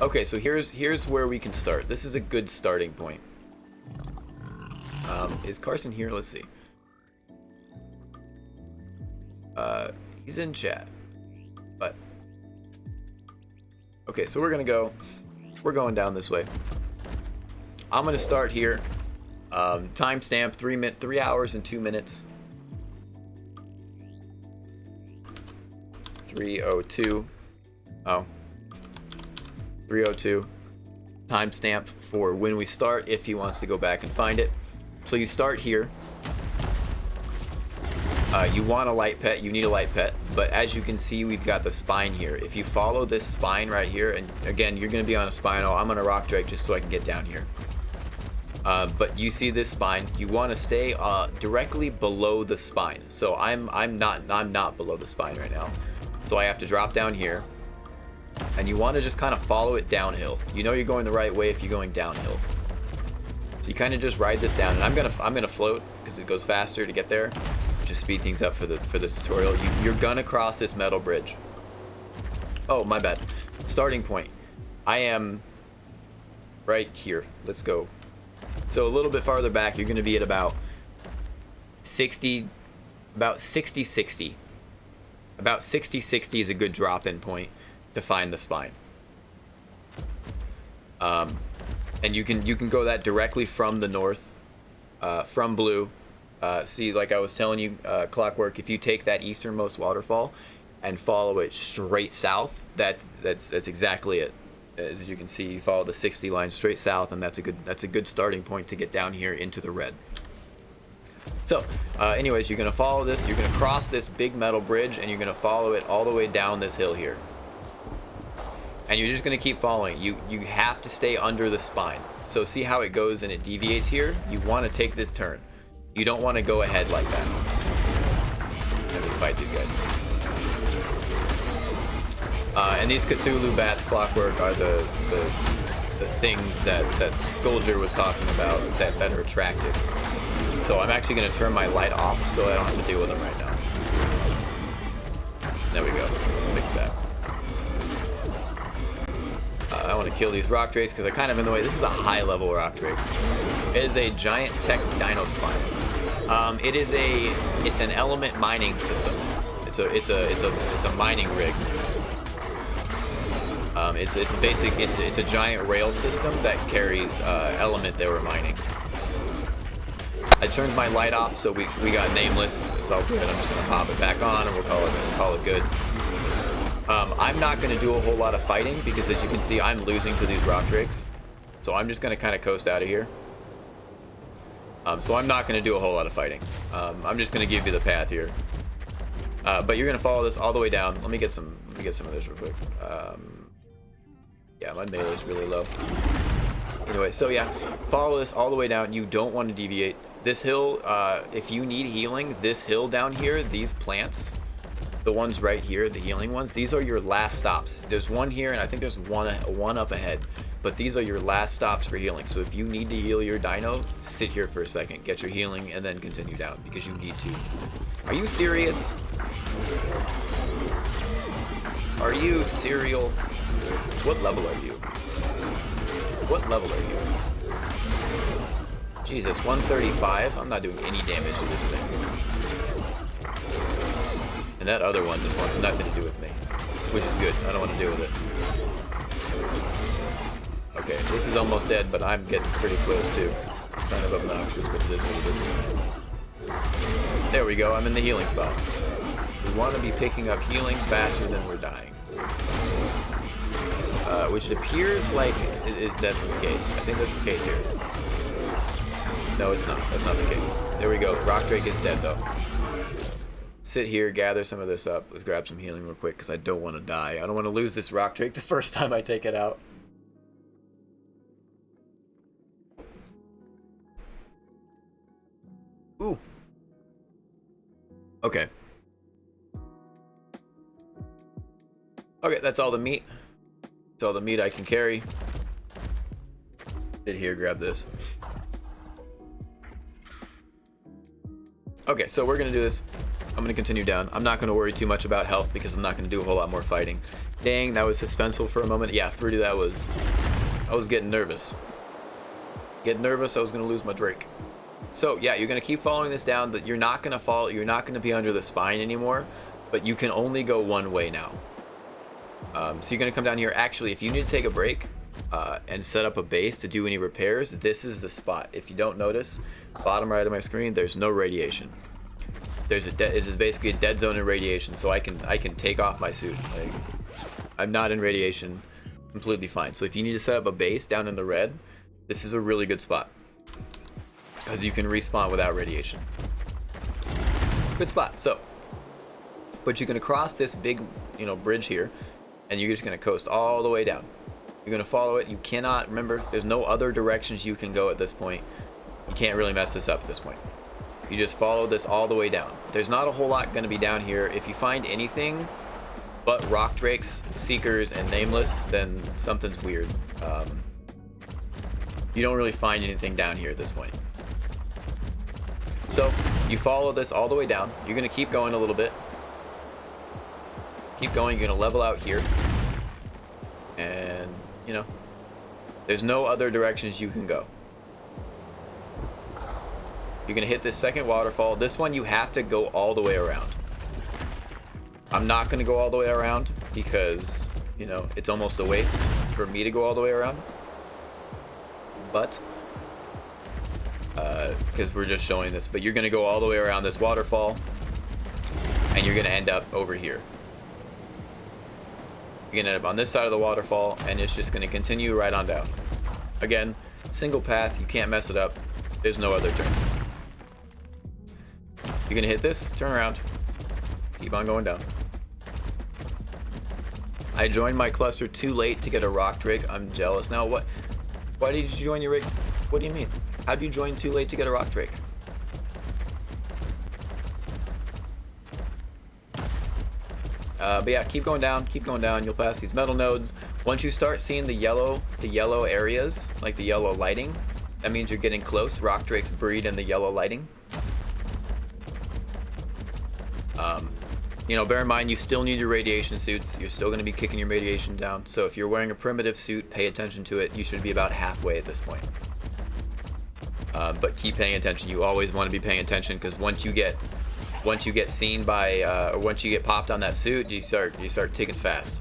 Okay, so here's where we can start. This is a good starting point. Is Carson here? Let's see. He's in chat. But okay, so we're going down this way. I'm gonna start here. Timestamp 3 hours and 2 minutes. 3:02. Oh. 3:02. Timestamp for when we start if he wants to go back and find it. So you start here. You want a light pet, you need a light pet, but as you can see, we've got the spine here. If you follow this spine right here, and again, you're going to be on a spine. Oh, I'm on a rock drake just so I can get down here. But you see this spine. You want to stay directly below the spine. So I'm not below the spine right now. So I have to drop down here, and you want to just kind of follow it downhill. You know you're going the right way if you're going downhill. So you kind of just ride this down, and I'm gonna float because it goes faster to get there. Just speed things up for this tutorial. You're gonna cross this metal bridge. Oh, my bad. Starting point. I am right here. Let's go. So a little bit farther back, you're gonna be at about 60. About 60-60 is a good drop-in point to find the spine. And you can go that directly from the north, from blue. See, like I was telling you, Clockwork, if you take that easternmost waterfall and follow it straight south, that's exactly it. As you can see, you follow the 60 line straight south, and that's a good starting point to get down here into the red. So, anyways, you're gonna follow this. You're gonna cross this big metal bridge, and you're gonna follow it all the way down this hill here. And you're just gonna keep following. You have to stay under the spine. So see how it goes and it deviates here? You want to take this turn. You don't want to go ahead like that. Let me fight these guys. And these Cthulhu bats, Clockwork, are the things that Scourger was talking about that are attractive. So I'm actually going to turn my light off so I don't have to deal with them right now. There we go. Let's fix that. I want to kill these rock drakes because they're kind of in the way. This is a high level rock drake. It is a giant tech dino spine. It's an element mining system. It's a mining rig. It's a giant rail system that carries element they were mining. I turned my light off, so we got nameless. It's all good. I'm just gonna pop it back on, and we'll call it good. I'm not gonna do a whole lot of fighting because, as you can see, I'm losing to these rock drakes. So I'm just gonna kind of coast out of here. So I'm not gonna do a whole lot of fighting. I'm just gonna give you the path here. But you're gonna follow this all the way down. Let me get some of this real quick. Yeah, my melee is really low. Anyway, so yeah, follow this all the way down. You don't want to deviate. This hill, if you need healing, this hill down here, these plants, the ones right here, the healing ones, these are your last stops. There's one here, and I think there's one up ahead. But these are your last stops for healing. So if you need to heal your dino, sit here for a second, get your healing, and then continue down because you need to. Are you serious? Are you serial? What level are you? What level are you? Jesus, 135? I'm not doing any damage to this thing. And that other one just wants nothing to do with me. Which is good. I don't want to deal with it. Okay, this is almost dead, but I'm getting pretty close too. Kind of obnoxious, but it is what it is. There we go, I'm in the healing spot. We want to be picking up healing faster than we're dying. Which it appears like that's the case. I think that's the case here. No, it's not. That's not the case. There we go. Rock Drake is dead, though. Sit here, gather some of this up. Let's grab some healing real quick, because I don't want to die. I don't want to lose this Rock Drake the first time I take it out. Ooh. Okay. Okay, that's all the meat. That's all the meat I can carry. Sit here, grab this. Okay, so we're gonna do this. I'm going to continue down. I'm not going to worry too much about health because I'm not going to do a whole lot more fighting. Dang, that was suspenseful for a moment. Yeah, Fruity, I was getting nervous. I was going to lose my Drake. So yeah, you're going to keep following this down, but you're not going to be under the spine anymore, but you can only go one way now. So you're going to come down here. Actually, if you need to take a break and set up a base to do any repairs, this is the spot. If you don't notice, bottom right of my screen, there's no radiation. This is basically a dead zone in radiation, so I can take off my suit. Like, I'm not in radiation, completely fine. So if you need to set up a base down in the red, this is a really good spot because you can respawn without radiation. Good spot. So, but you're gonna cross this big, bridge here, and you're just gonna coast all the way down. You're gonna follow it. You cannot, remember, there's no other directions you can go at this point. You can't really mess this up at this point. You just follow this all the way down. There's not a whole lot gonna be down here. If you find anything but rock drakes, seekers, and nameless, then something's weird. You don't really find anything down here at this point. So you follow this all the way down. You're gonna keep going a little bit. Keep going. You're gonna level out here, and there's no other directions you can go. You're gonna hit this second waterfall. This one you have to go all the way around. I'm not gonna go all the way around because it's almost a waste for me to go all the way around. But because we're just showing this, but you're gonna go all the way around this waterfall, and you're gonna end up over here. You're gonna end up on this side of the waterfall, and it's just gonna continue right on down. Again, single path. You can't mess it up. There's no other turns. You're gonna hit this, turn around, keep on going down. I joined my cluster too late to get a rock drake. I'm jealous. Now what? Why did you join your rig? What do you mean? How do you join too late to get a rock drake? But yeah, keep going down, you'll pass these metal nodes. Once you start seeing the yellow areas, like the yellow lighting, that means you're getting close. Rock drakes breed in the yellow lighting. Bear in mind, you still need your radiation suits. You're still going to be kicking your radiation down. So if you're wearing a primitive suit, pay attention to it. You should be about halfway at this point. But keep paying attention. You always want to be paying attention, because once you get seen by, or once you get popped on that suit, you start ticking fast.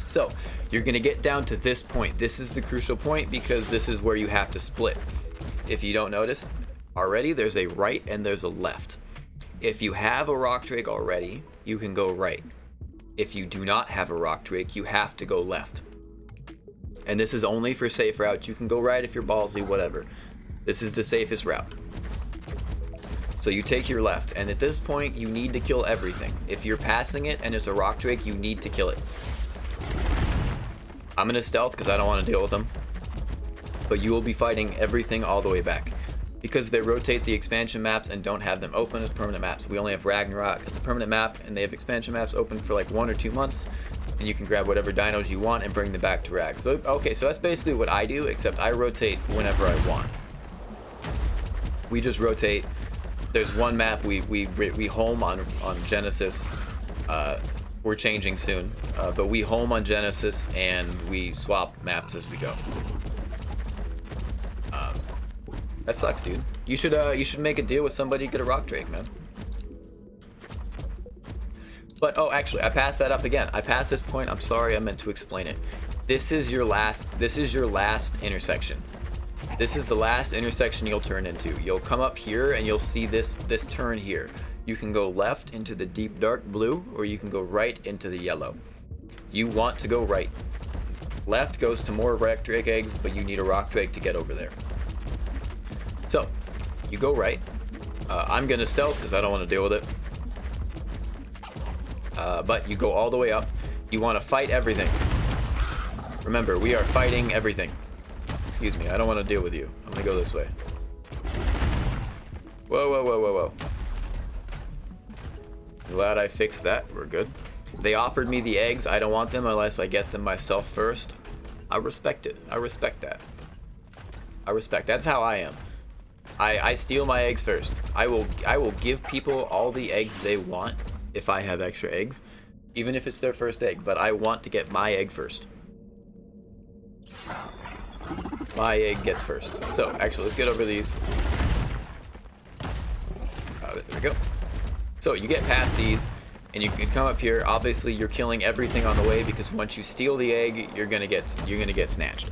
So you're going to get down to this point. This is the crucial point, because this is where you have to split. If you don't notice already, there's a right and there's a left. If you have a rock drake already, you can go right. If you do not have a rock drake, you have to go left. And this is only for safe routes. You can go right if you're ballsy, whatever. This is the safest route. So you take your left, and at this point, you need to kill everything. If you're passing it and it's a rock drake, you need to kill it. I'm gonna stealth because I don't want to deal with them. But you will be fighting everything all the way back, because they rotate the expansion maps and don't have them open as permanent maps. We only have Ragnarok as a permanent map, and they have expansion maps open for like 1 or 2 months, and you can grab whatever dinos you want and bring them back to Rag. So okay, so that's basically what I do, except I rotate whenever I want. We just rotate. There's one map we home on Genesis. We're changing soon, but we home on Genesis and we swap maps as we go. That sucks, dude. You should make a deal with somebody to get a rock drake, man. But oh, actually, I passed that up again. I passed this point. I'm sorry, I meant to explain it. This is your last intersection. This is the last intersection you'll turn into. You'll come up here and you'll see this turn here. You can go left into the deep dark blue, or you can go right into the yellow. You want to go right. Left goes to more rock drake eggs, but you need a rock drake to get over there. So, you go right. I'm gonna stealth because I don't want to deal with it. But you go all the way up. You want to fight everything. Remember, we are fighting everything. Excuse me, I don't want to deal with you. I'm gonna go this way. Whoa, whoa, whoa, whoa, whoa. Glad I fixed that. We're good. They offered me the eggs. I don't want them unless I get them myself first. I respect it. I respect that. That's how I am. I steal my eggs first. I will give people all the eggs they want if I have extra eggs, even if it's their first egg, but I want to get my egg first. My egg gets first. So, actually, let's get over these. There we go. So, you get past these, and you can come up here. Obviously, you're killing everything on the way, because once you steal the egg, you're gonna get snatched.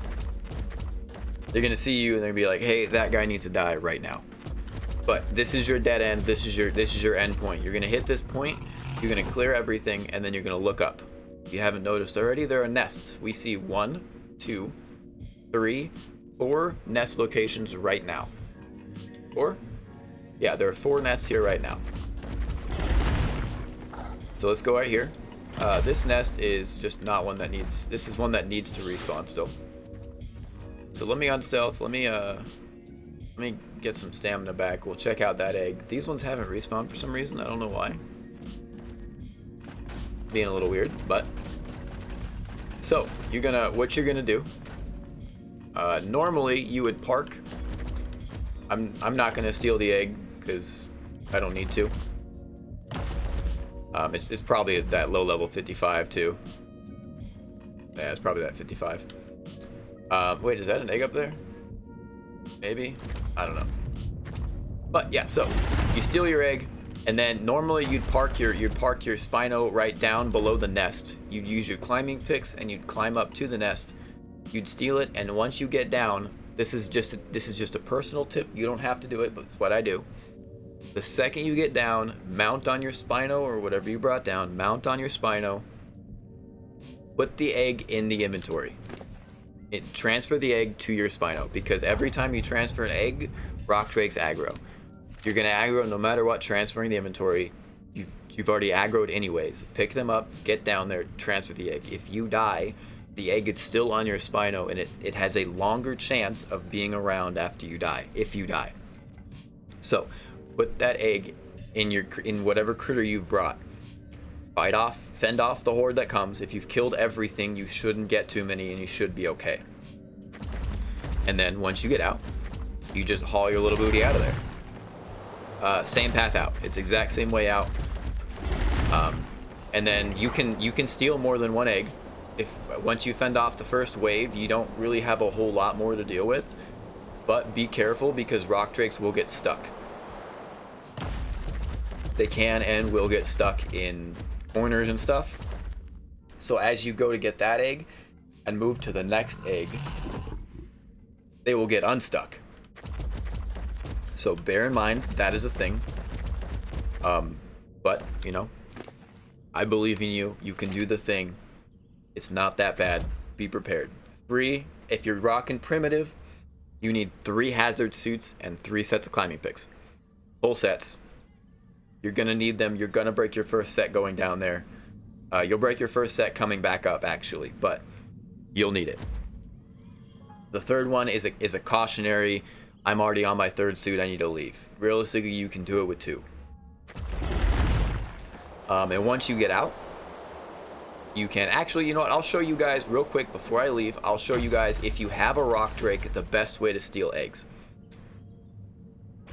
They're gonna see you, and they're gonna be like, hey, that guy needs to die right now. But this is your dead end. This is your end point. You're gonna hit this point, you're gonna clear everything, and then you're gonna look up. If you haven't noticed already, there are nests. We see 1, 2, 3, 4 nest locations right now. 4? Yeah, there are 4 nests here right now. So let's go right here. This nest is just not one that needs. This is one that needs to respawn still. So let me unstealth. Let me get some stamina back. We'll check out that egg. These ones haven't respawned for some reason. I don't know why. Being a little weird, but. So what you're gonna do. Normally you would park. I'm not gonna steal the egg because I don't need to. It's probably at that low level 55 too. Yeah, it's probably that 55. Wait, is that an egg up there? Maybe? I don't know. But yeah, so you steal your egg, and then normally you'd park your Spino right down below the nest. You'd use your climbing picks and you'd climb up to the nest. You'd steal it, and once you get down, this is just a personal tip. You don't have to do it, but it's what I do. The second you get down, mount on your Spino or whatever you brought down, mount on your Spino, put the egg in the inventory. Transfer the egg to your Spino, because every time you transfer an egg, rock drakes aggro. You're gonna aggro no matter what. Transferring the inventory, you've already aggroed anyways. Pick them up, get down there, transfer the egg. If you die, the egg is still on your Spino, and it has a longer chance of being around after you die, if you die. So put that egg in whatever critter you've brought. Fend off the horde that comes. If you've killed everything, you shouldn't get too many, and you should be okay. And then once you get out, you just haul your little booty out of there. Same path out. It's exact same way out. And then you can steal more than one egg. Once you fend off the first wave, you don't really have a whole lot more to deal with. But be careful, because rock drakes will get stuck. They can and will get stuck in corners and stuff. So as you go to get that egg and move to the next egg, they will get unstuck. So bear in mind that is a thing. But you know, I believe in you. You can do the thing. It's not that bad. Be prepared. If you're rocking primitive, you need 3 hazard suits and 3 sets of climbing picks. Full sets. You're gonna need them. You're gonna break your first set going down there. You'll break your first set coming back up, actually, but you'll need it. The third one is a cautionary. I'm already on my 3rd suit. I need to leave. Realistically, you can do it with 2. And once you get out, you can actually, you know what? I'll show you guys real quick before I leave. I'll show you guys, if you have a rock drake, the best way to steal eggs.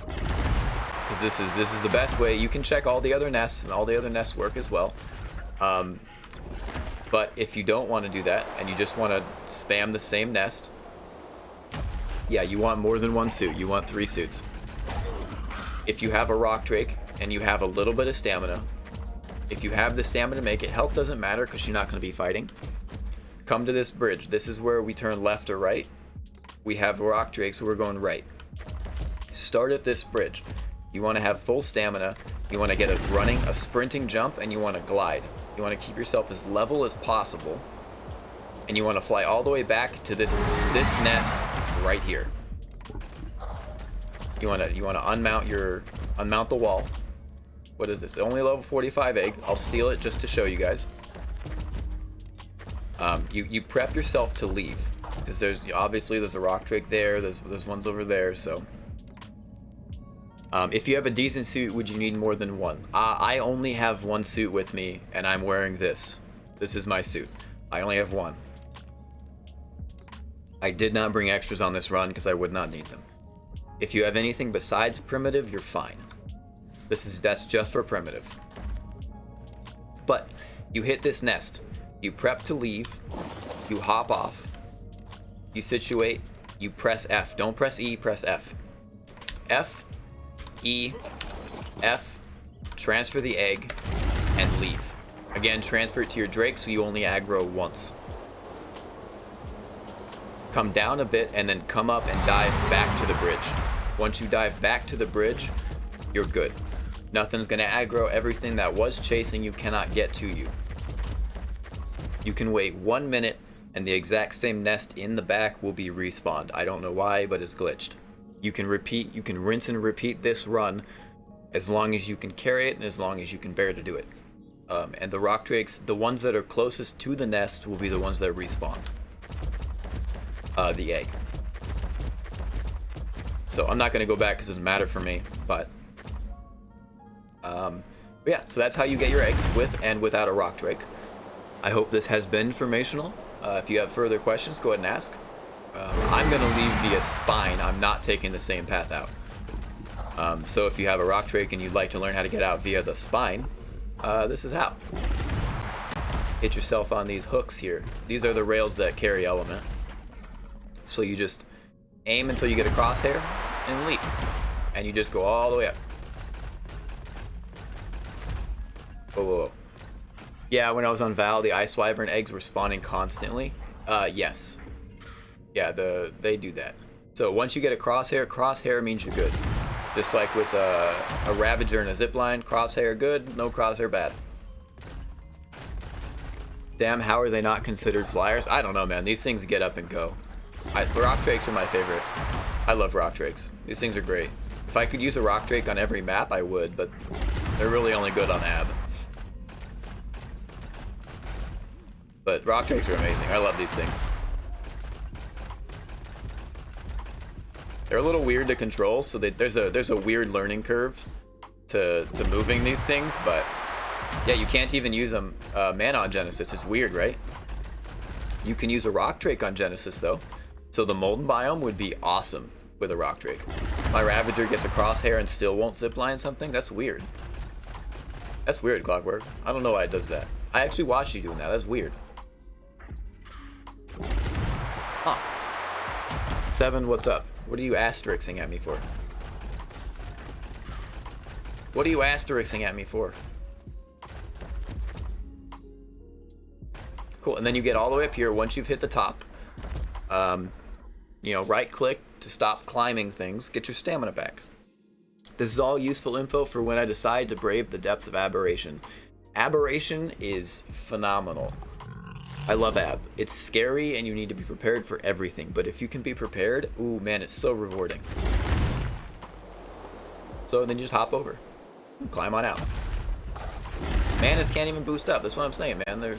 Because this is the best way. You can check all the other nests, and all the other nests work as well. But if you don't want to do that, and you just want to spam the same nest, yeah, you want more than 1 suit. You want 3 suits. If you have a rock drake and you have a little bit of stamina, if you have the stamina to make it, health doesn't matter because you're not going to be fighting. Come to this bridge. This is where we turn left or right. We have rock drakes, so we're going right. Start at this bridge. You want to have full stamina. You want to get a sprinting jump, and you want to glide. You want to keep yourself as level as possible, and you want to fly all the way back to this nest right here. You want to unmount the wall. What is this? Only level 45 egg. I'll steal it just to show you guys. You prep yourself to leave, because there's a rock drake there. There's ones over there. So if you have a decent suit, would you need more than 1? I only have 1 suit with me, and I'm wearing this. This is my suit. I only have 1. I did not bring extras on this run because I would not need them. If you have anything besides primitive, you're fine. That's just for primitive. But you hit this nest, you prep to leave, you hop off, you situate, you press F. Don't press E, press F. F, E, F, transfer the egg, and leave. Again, transfer it to your Drake so you only aggro once. Come down a bit and then come up and dive back to the bridge. Once you dive back to the bridge, you're good. Nothing's gonna aggro. Everything that was chasing you cannot get to you. You can wait 1 minute and the exact same nest in the back will be respawned. I don't know why, but it's glitched. You can rinse and repeat this run as long as you can carry it and as long as you can bear to do it. And the rock drakes, the ones that are closest to the nest will be the ones that respawn the egg. So I'm not gonna go back because it doesn't matter for me, but yeah, so that's how you get your eggs with and without a rock drake. I hope this has been informational. If you have further questions, go ahead and ask. I'm going to leave via spine. I'm not taking the same path out. So if you have a rock drake and you'd like to learn how to get out via the spine, this is how. Hit yourself on these hooks here. These are the rails that carry element. So you just aim until you get a crosshair and leap. And you just go all the way up. Whoa, whoa, whoa. Yeah, when I was on Val, the ice wyvern eggs were spawning constantly. Yes. Yeah, they do that. So once you get a crosshair means you're good. Just like with a ravager and a zipline, crosshair good, no crosshair bad. Damn, how are they not considered flyers? I don't know, man. These things get up and go. Rock drakes are my favorite. I love rock drakes. These things are great. If I could use a rock drake on every map, I would, but they're really only good on AB. But rock drakes are amazing. I love these things. They're a little weird to control, so there's a weird learning curve to moving these things, but yeah, you can't even use them mana on Genesis. It's weird, right? You can use a rock drake on Genesis though, so the molten biome would be awesome with a rock drake. My ravager gets a crosshair and still won't zipline something. That's weird. That's weird, Clockwork. I don't know why it does that. I actually watched you doing that. That's weird. Huh. Seven, what's up? What are you asterixing at me for? What are you asterixing at me for? Cool, and then you get all the way up here once you've hit the top. You know, right click to stop climbing things, get your stamina back. This is all useful info for when I decide to brave the depths of aberration. Aberration is phenomenal. I love Ab. It's scary and you need to be prepared for everything, but if you can be prepared, ooh man, it's so rewarding. So then you just hop over and climb on out. Manas can't even boost up. That's what I'm saying, man.